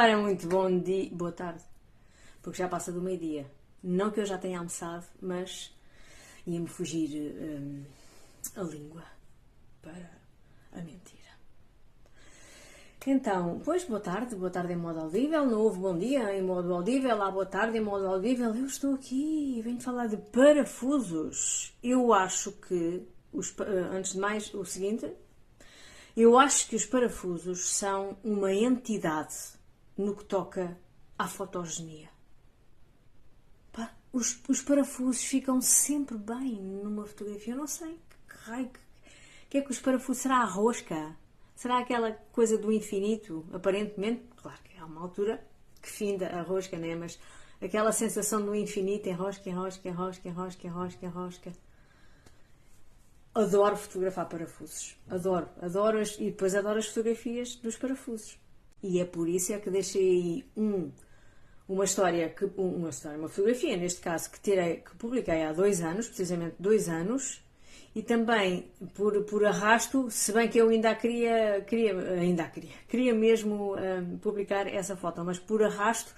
Ora, muito bom dia, boa tarde, porque já passa do meio-dia. Não que eu já tenha almoçado, mas ia-me fugir a língua para a mentira. Então, pois, boa tarde em modo audível, não houve bom dia em modo audível, há boa tarde em modo audível. Eu estou aqui e venho falar de parafusos. Eu acho que, antes de mais, o seguinte, eu acho que os parafusos são uma entidade no que toca à fotogenia. Os parafusos ficam sempre bem numa fotografia. Eu não sei que raio, que é que os parafusos... Será a rosca? Será aquela coisa do infinito? Aparentemente, claro que há uma altura que finda a rosca, né? Mas aquela sensação do infinito, enrosca, enrosca, enrosca, enrosca, enrosca, enrosca. Adoro fotografar parafusos. Adoro. E depois adoro as fotografias dos parafusos. E é por isso que deixei aí uma fotografia, neste caso, que publiquei há 2 anos, precisamente 2 anos, e também por arrasto, se bem que eu ainda queria mesmo publicar essa foto, mas por arrasto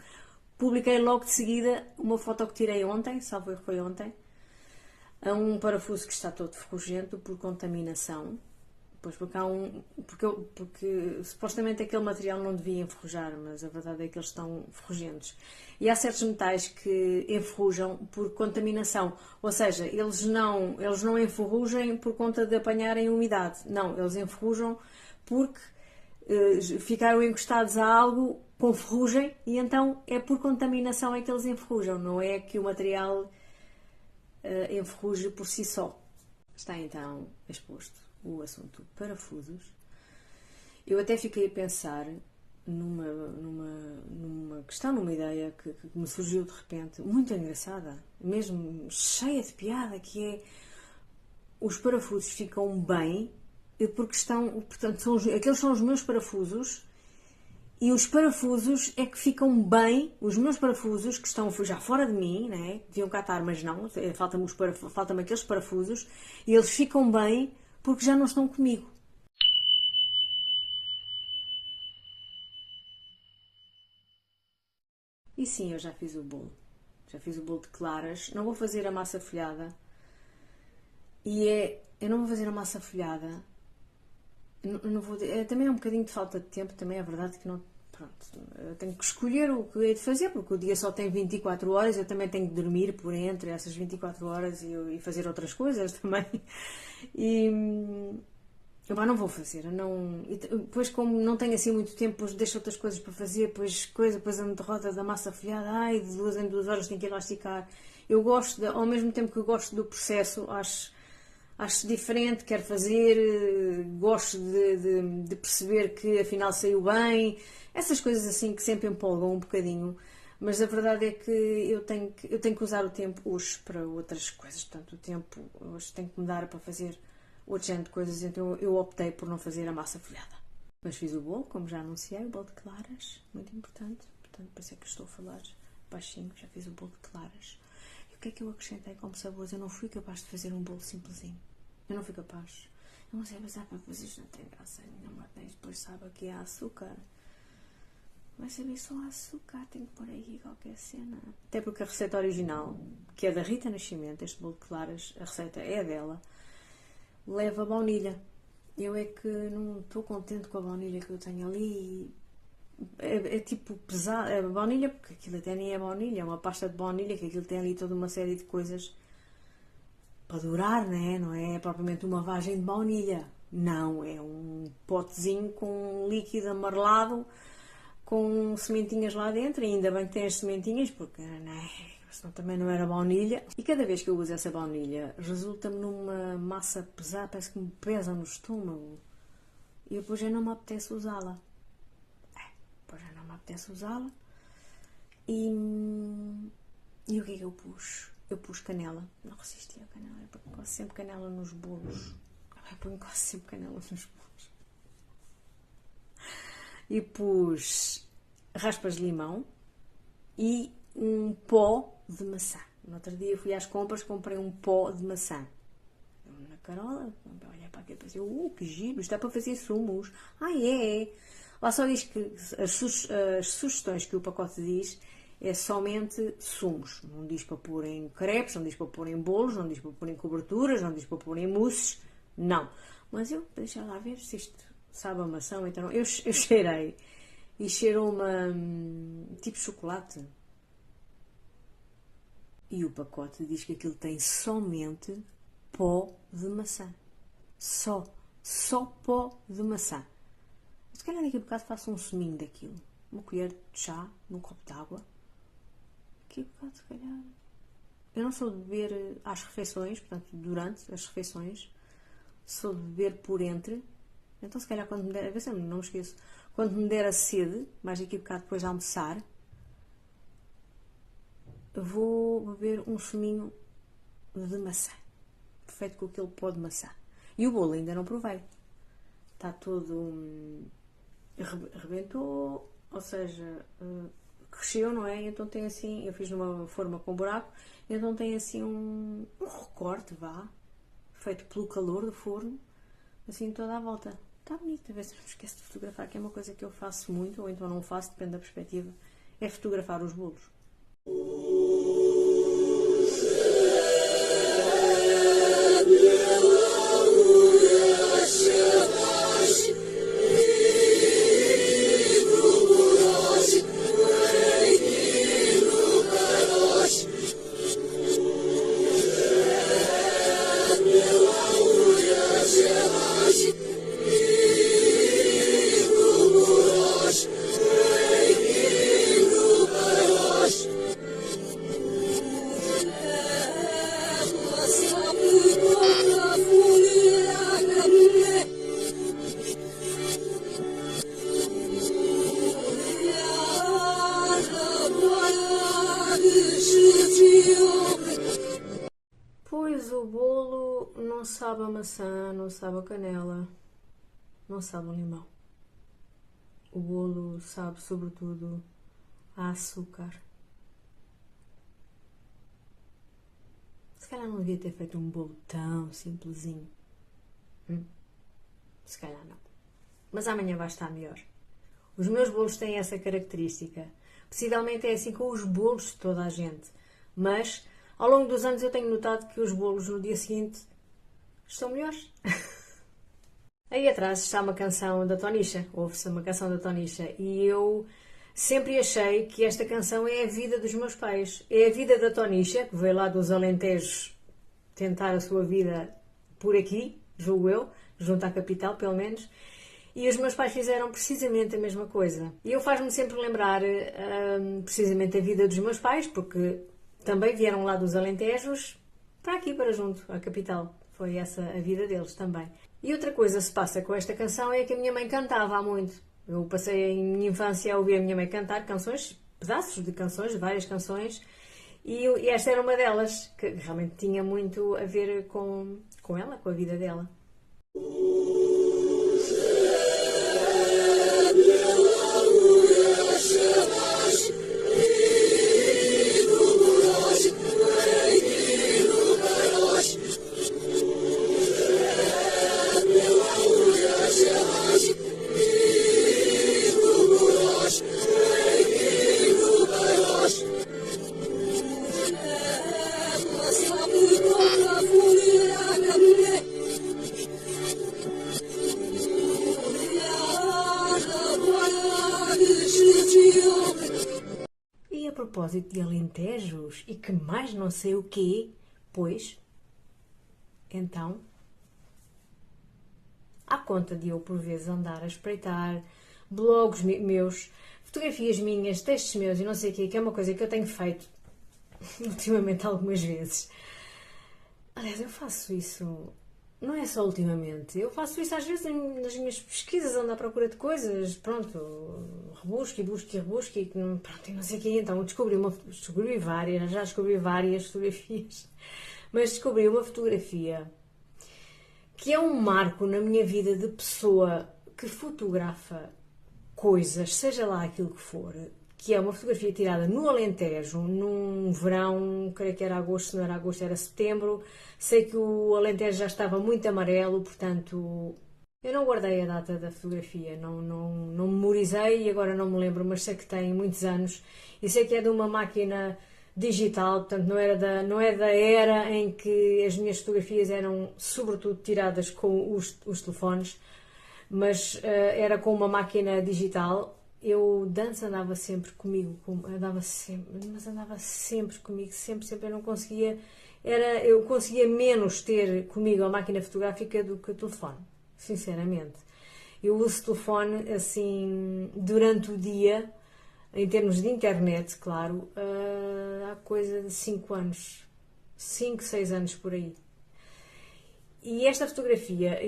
publiquei logo de seguida uma foto que tirei ontem, salvo erro foi ontem, a um parafuso que está todo ferrugento por contaminação. Pois porque supostamente aquele material não devia enferrujar, mas a verdade é que eles estão ferrugentos. E há certos metais que enferrujam por contaminação, ou seja, eles não enferrugem por conta de apanharem umidade, não, eles enferrujam porque ficaram encostados a algo com ferrugem e então é por contaminação é que eles enferrujam, não é que o material enferruje por si só. Está então exposto o assunto parafusos. Eu até fiquei a pensar numa questão, numa ideia que me surgiu de repente, muito engraçada, mesmo cheia de piada, que é: os parafusos ficam bem porque portanto, aqueles são os meus parafusos e os parafusos é que ficam bem, os meus parafusos que estão já fora de mim, né? Deviam cá estar, mas não, faltam-me aqueles parafusos e eles ficam bem porque já não estão comigo. E sim, eu já fiz o bolo. Já fiz o bolo de claras. Não vou fazer a massa folhada. Eu não vou fazer a massa folhada. Não vou, também é um bocadinho de falta de tempo. Também é verdade que não... Pronto, eu tenho que escolher o que hei de fazer, porque o dia só tem 24 horas. Eu também tenho que dormir por entre essas 24 horas e fazer outras coisas também. Eu não vou fazer, depois como não tenho assim muito tempo, depois deixo outras coisas para fazer, depois a derrota da massa folhada, de 2 em 2 horas tenho que ir lá esticar. Eu gosto, ao mesmo tempo que eu gosto do processo, acho diferente, quero fazer, gosto de perceber que afinal saiu bem, essas coisas assim que sempre empolgam um bocadinho, mas a verdade é que eu tenho que usar o tempo hoje para outras coisas, portanto o tempo hoje tenho que me dar para fazer outro género de coisas, então eu optei por não fazer a massa folhada. Mas fiz o bolo, como já anunciei, o bolo de claras, muito importante, portanto por isso é que estou a falar baixinho, já fiz o bolo de claras. E o que é que eu acrescentei como sabores? Eu não fui capaz de fazer um bolo simplesinho, eu não fui capaz. Eu não sei, mas mas isto não tem graça nenhuma, depois sabe que há açúcar. Vai saber só açúcar, tenho que pôr aí qualquer cena. Até porque a receita original, que é da Rita Nascimento, este bolo de claras, a receita é dela, leva baunilha. Eu é que não estou contente com a baunilha que eu tenho ali. É tipo pesado. É baunilha, porque aquilo até nem é baunilha, é uma pasta de baunilha, que aquilo tem ali toda uma série de coisas para durar, né? Não é propriamente uma vagem de baunilha. Não, é um potezinho com líquido amarelado com sementinhas lá dentro, e ainda bem que tem as sementinhas, porque senão também não era baunilha. E cada vez que eu uso essa baunilha, resulta-me numa massa pesada, parece que me pesa no estômago. E depois já não me apetece usá-la. E o que é que eu pus? Eu pus canela. Não resisti a canela, eu ponho quase sempre canela nos bolos. E pus raspas de limão e um pó de maçã. No outro dia fui às compras, comprei um pó de maçã. Na Carola, olhei para aquilo e pensei, que giro, está para fazer sumos. É? Lá só diz que as sugestões que o pacote diz é somente sumos. Não diz para pôr em crepes, não diz para pôr em bolos, não diz para pôr em coberturas, não diz para pôr em mousses, não. Mas eu, deixa lá ver se isto sabe a maçã, então eu cheirei e cheirou uma tipo chocolate. E o pacote diz que aquilo tem somente pó de maçã. Só pó de maçã. Se calhar daqui a bocado faço um suminho daquilo. Uma colher de chá, num copo de água. Daqui a bocado, se calhar. Eu não sou de beber às refeições, portanto, durante as refeições. Sou de beber por entre. Então, se calhar, quando me der. A ver se eu não me esqueço. Quando me der a sede, mais daqui a bocado depois de almoçar, vou beber um suminho de maçã. Feito com aquele pó de maçã. E o bolo ainda não provei. Está todo. Rebentou, ou seja, cresceu, não é? Então tem assim. Eu fiz numa forma com buraco, então tem assim um recorte, vá. Feito pelo calor do forno, assim toda à volta. Está bonito, a ver se não me esqueço de fotografar, que é uma coisa que eu faço muito, ou então não faço, depende da perspectiva, é fotografar os bolos. Pois o bolo não sabe a maçã, não sabe a canela, não sabe o limão. O bolo sabe sobretudo a açúcar. Se calhar não devia ter feito um bolo tão simplesinho. Se calhar não. Mas amanhã vai estar melhor. Os meus bolos têm essa característica. Possivelmente é assim com os bolos de toda a gente. Mas, ao longo dos anos, eu tenho notado que os bolos no dia seguinte estão melhores. Aí atrás está uma canção da Tonisha. Ouve-se uma canção da Tonisha. E eu sempre achei que esta canção é a vida dos meus pais. É a vida da Tonisha, que veio lá dos Alentejos tentar a sua vida por aqui, julgo eu, junto à capital, pelo menos. E os meus pais fizeram precisamente a mesma coisa. E eu faz-me sempre lembrar precisamente a vida dos meus pais, porque também vieram lá dos Alentejos para aqui, para junto, à capital. Foi essa a vida deles também. E outra coisa se passa com esta canção é que a minha mãe cantava há muito. Eu passei a minha infância a ouvir a minha mãe cantar canções, pedaços de canções, várias canções, e esta era uma delas, que realmente tinha muito a ver com ela, com a vida dela. E a propósito de Alentejos e que mais não sei o quê, pois, então, à conta de eu por vezes andar a espreitar blogs meus, fotografias minhas, textos meus e não sei o quê, que é uma coisa que eu tenho feito ultimamente algumas vezes. Aliás, eu faço isso, não é só ultimamente, eu faço isso às vezes nas minhas pesquisas, ando à procura de coisas, pronto, rebusco e pronto, e não sei o quê. Então descobri várias, já descobri várias fotografias, mas descobri uma fotografia que é um marco na minha vida de pessoa que fotografa coisas, seja lá aquilo que for, que é uma fotografia tirada no Alentejo, num verão, creio que era agosto, se não era agosto, era setembro. Sei que o Alentejo já estava muito amarelo, portanto, Eu não guardei a data da fotografia, não memorizei e agora não me lembro, mas sei que tem muitos anos e sei que é de uma máquina digital, portanto não é da era em que as minhas fotografias eram sobretudo tiradas com os telefones, mas era com uma máquina digital. Eu, dança andava sempre comigo, andava sempre, mas andava sempre comigo, sempre, eu não conseguia, eu conseguia menos ter comigo a máquina fotográfica do que o telefone, sinceramente. Eu uso o telefone assim durante o dia, em termos de internet, claro, há coisa de 5 anos, 5 6 anos por aí. E esta fotografia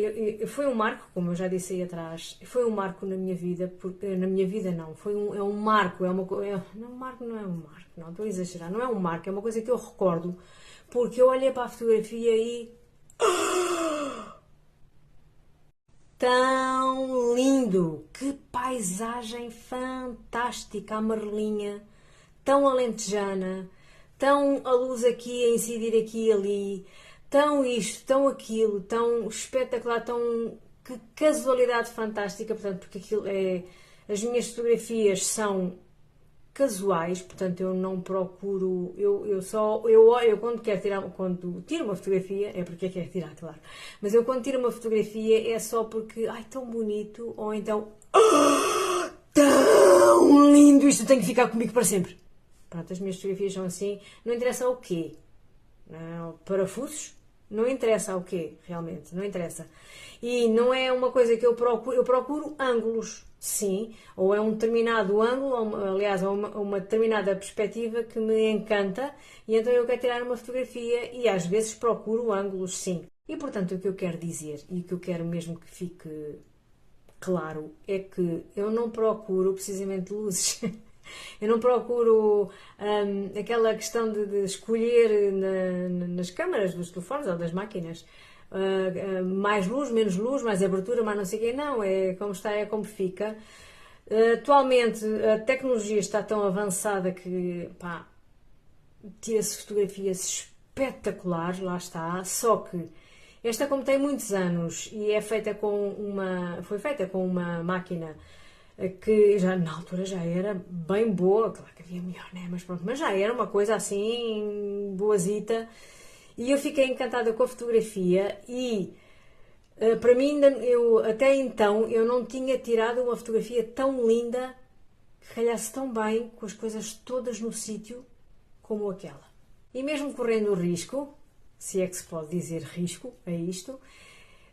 foi um marco, como eu já disse aí atrás, foi um marco na minha vida, porque na minha vida não, é um marco, não, um marco não é um marco, não, estou a exagerar, não é um marco, é uma coisa que eu recordo, porque eu olhei para a fotografia e tão lindo, que paisagem fantástica, a amarelinha, tão alentejana, tão a luz aqui a incidir aqui e ali, tão isto, tão aquilo, tão espetacular, tão que casualidade fantástica, portanto, porque aquilo é as minhas fotografias são casuais, portanto eu não procuro, eu quando quero tirar, quando tiro uma fotografia, é porque quero tirar, claro, mas eu quando tiro uma fotografia é só porque, ai, tão bonito, ou então, tão lindo, isto tem que ficar comigo para sempre. Pronto, as minhas fotografias são assim, não interessa o quê, não, parafusos, não interessa o quê, realmente, não interessa. E não é uma coisa que eu procuro ângulos, sim, ou é um determinado ângulo, aliás, ou uma determinada perspectiva que me encanta, e então eu quero tirar uma fotografia e às vezes procuro ângulos, sim. E portanto o que eu quero dizer, e o que eu quero mesmo que fique claro, é que eu não procuro precisamente luzes. Eu não procuro aquela questão de escolher nas câmaras dos telefones ou das máquinas mais luz, mais abertura, mais não sei o quê. Não, é como está, é como fica. Atualmente a tecnologia está tão avançada que pá, tira-se fotografias espetaculares, lá está, só que esta como tem muitos anos e é feita foi feita com uma máquina que já na altura já era bem boa, claro que havia melhor, né? Mas pronto, mas já era uma coisa assim boazita e eu fiquei encantada com a fotografia e para mim eu até então eu não tinha tirado uma fotografia tão linda que calhasse tão bem com as coisas todas no sítio como aquela. E mesmo correndo o risco, se é que se pode dizer risco a isto,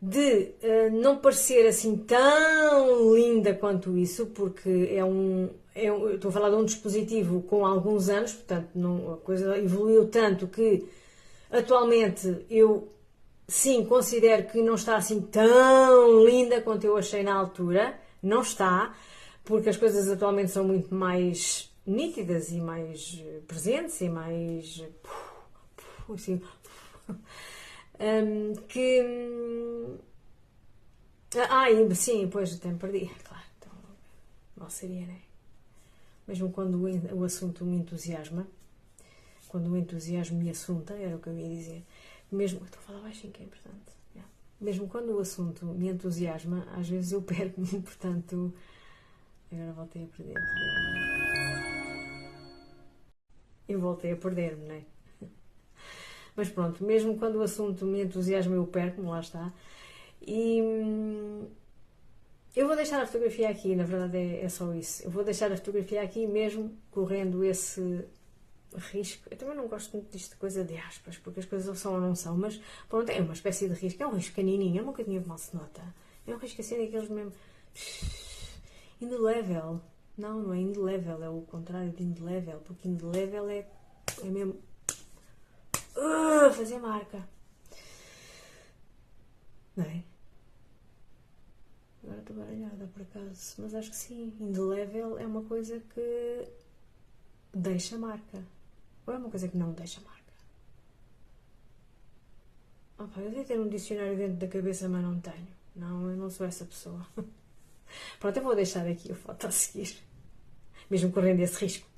de não parecer assim tão linda quanto isso, porque eu estou a falar de um dispositivo com alguns anos, portanto a coisa evoluiu tanto que atualmente eu sim considero que não está assim tão linda quanto eu achei na altura, não está, porque as coisas atualmente são muito mais nítidas e mais presentes e mais assim, que sim, pois até me perdi, claro, então mal seria, né? Mesmo quando o assunto me entusiasma, quando o entusiasmo me assunta, era o que eu ia dizer, mesmo, estou a falar baixinho que é importante, yeah. Mesmo quando o assunto me entusiasma, às vezes eu perco-me, portanto, agora voltei a eu voltei a perder-me, né? Mas pronto, mesmo quando o assunto me entusiasma, eu perco-me, lá está. E eu vou deixar a fotografia aqui, na verdade é só isso. Eu vou deixar a fotografia aqui mesmo correndo esse risco. Eu também não gosto muito disto de coisa de aspas, porque as coisas ou são ou não são, mas pronto, é uma espécie de risco. É um risco canininho, é uma coisinha que mal se nota. É um risco assim daqueles mesmo. Indelével. Não, não é indelével, é o contrário de indelével, porque indelével é mesmo. Fazer marca. Não é? Agora estou baralhada por acaso, mas acho que sim. Indelével é uma coisa que deixa marca. Ou é uma coisa que não deixa marca? Opa, eu devia ter um dicionário dentro da cabeça, mas não tenho. Não, eu não sou essa pessoa. Pronto, eu vou deixar aqui a foto a seguir. Mesmo correndo esse risco.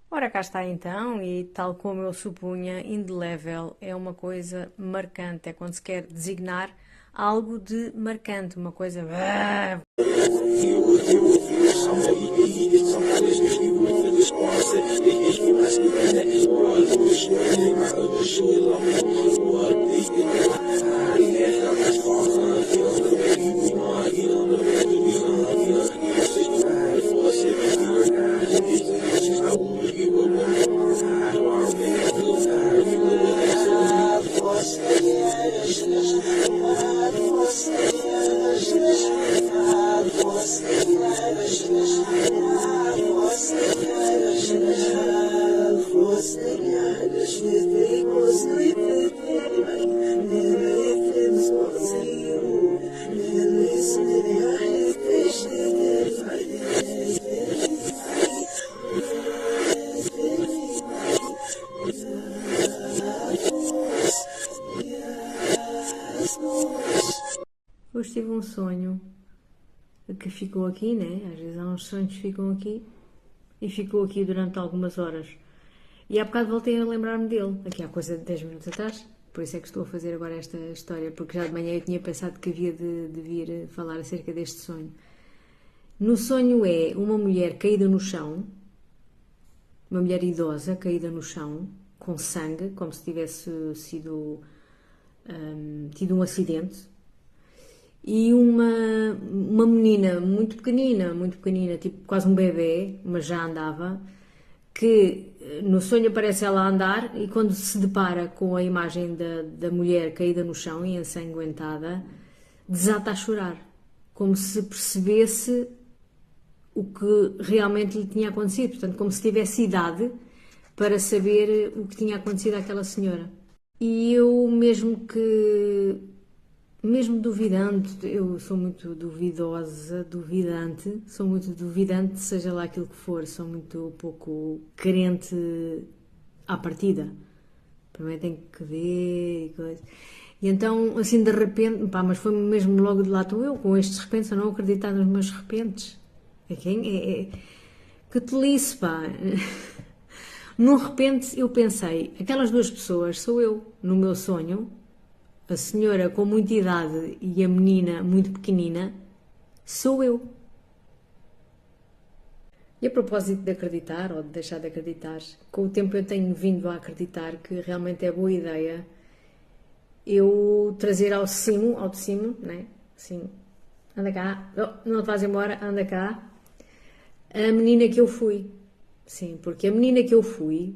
Ora, cá está então, e tal como eu supunha, indelével é uma coisa marcante, é quando se quer designar algo de marcante, uma coisa. Hoje tive um sonho que ficou aqui, né? Às vezes há uns sonhos que ficam aqui e ficou aqui durante algumas horas. E há bocado voltei a lembrar-me dele, aqui há coisa de 10 minutos atrás. Por isso é que estou a fazer agora esta história, porque já de manhã eu tinha pensado que havia de vir falar acerca deste sonho. No sonho é uma mulher caída no chão, uma mulher idosa caída no chão, com sangue, como se tivesse sido tido um acidente, e uma menina muito pequenina, tipo quase um bebê, mas já andava, que no sonho aparece ela a andar e quando se depara com a imagem da mulher caída no chão e ensanguentada, desata a chorar, como se percebesse o que realmente lhe tinha acontecido, portanto, como se tivesse idade para saber o que tinha acontecido àquela senhora. E eu, mesmo duvidando, eu sou muito duvidosa, duvidante, sou muito duvidante, seja lá aquilo que for, sou muito pouco crente à partida. Primeiro tenho que ver e coisa. E então, assim, de repente, pá, mas foi mesmo logo de lá estou eu, com estes repentes, a não acreditar nos meus repentes. Que tolice, pá. Num repente eu pensei, aquelas duas pessoas sou eu, no meu sonho, a senhora com muita idade e a menina muito pequenina, sou eu. E a propósito de acreditar ou de deixar de acreditar, com o tempo eu tenho vindo a acreditar que realmente é boa ideia eu trazer ao de cimo, né? Assim, anda cá, oh, não te vais embora, anda cá, a menina que eu fui. Sim, porque a menina que eu fui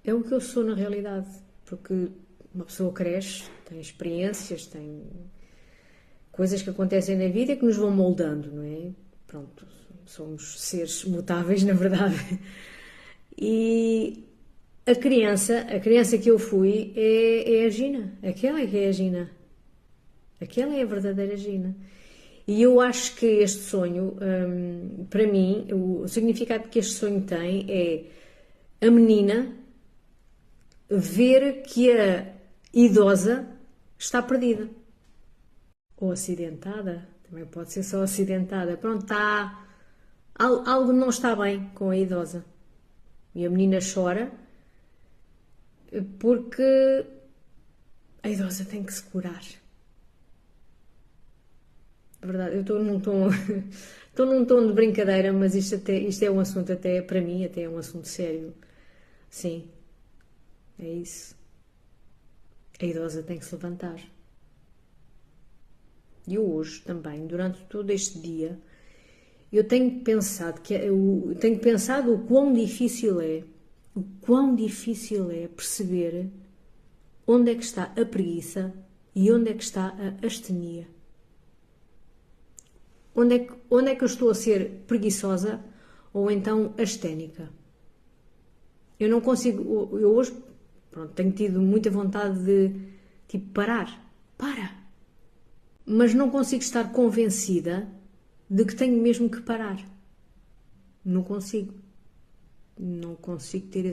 é o que eu sou na realidade. Porque uma pessoa cresce, tem experiências, tem coisas que acontecem na vida que nos vão moldando, não é? Pronto, somos seres mutáveis, na verdade. E a criança que eu fui é a Gina. Aquela é que é a Gina. Aquela é a verdadeira Gina. E eu acho que este sonho, para mim, o significado que este sonho tem é a menina ver que a idosa está perdida. Ou acidentada, também pode ser só acidentada. Pronto, está. Algo não está bem com a idosa. E a menina chora porque a idosa tem que se curar. É verdade, eu estou num tom, estou num tom de brincadeira, mas isto é um assunto até, para mim, até é um assunto sério. Sim, é isso. A idosa tem que se levantar. E eu hoje também, durante todo este dia, eu tenho pensado o quão difícil é perceber onde é que está a preguiça e onde é que está a astenia. Onde é que eu estou a ser preguiçosa ou então asténica? Eu não consigo, eu hoje, pronto, tenho tido muita vontade de, tipo, parar. Para! Mas não consigo estar convencida de que tenho mesmo que parar. Não consigo. Não consigo ter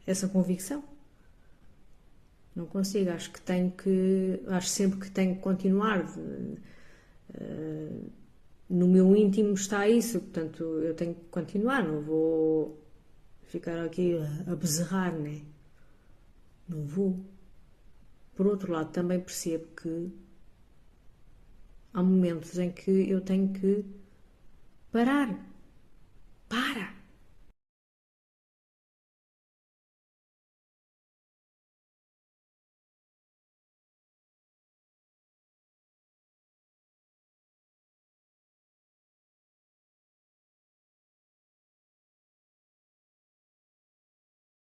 essa convicção. Não consigo. Acho sempre que tenho que continuar. No meu íntimo está isso, portanto eu tenho que continuar, não vou ficar aqui a bezerrar, né? Não vou. Por outro lado, também percebo que há momentos em que eu tenho que parar. Para!